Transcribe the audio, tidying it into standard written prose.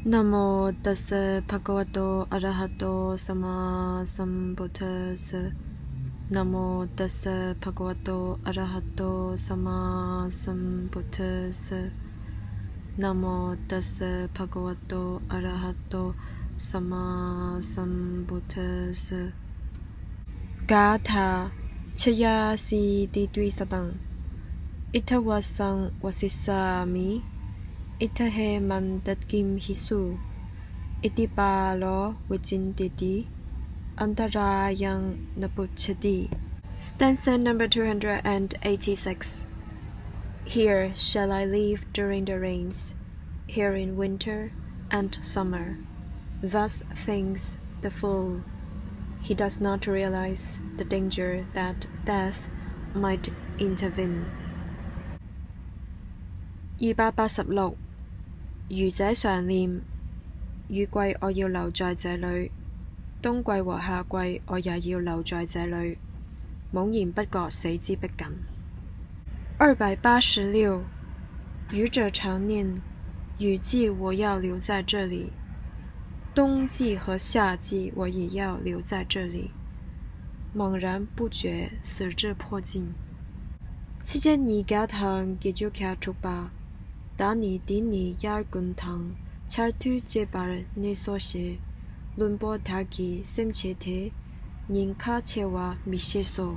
那么ตัสสะภะคะวะโตอะระหะโตสัมมาสัมพุทธัสสะนะโมตัสสะภะคะวะโตอะระหะโตสัมมาสัมพุทธัสสะนะโมตัสสะภะคะวะโตอะระหะโตสัมมาสัมพุทธัสสะกาถาชยาสีติตุสตังอิทธวัสสังวสิสสามิอิทธเหมันตัดกิมหิสุอิติปาโลวิจินติติอันตรายังนปุชติ Stanza number 286 Here shall I live during the rains, here in winter and summer. Thus thinks the fool. He does not realize the danger that death might intervene. 286愚者常念雨季我要留在這裏，冬季和夏季我也要留在這裏，懵然不覺死之逼近。286愚者常念雨季我要留在這裏，冬季和夏季我也要留在這裏，茫然不覺死之迫近。七隻尼教堂結咗卡出吧，打尼啲尼亞滾堂，查圖這把尼所寫，論波塔基sem切體，人卡切話密切數。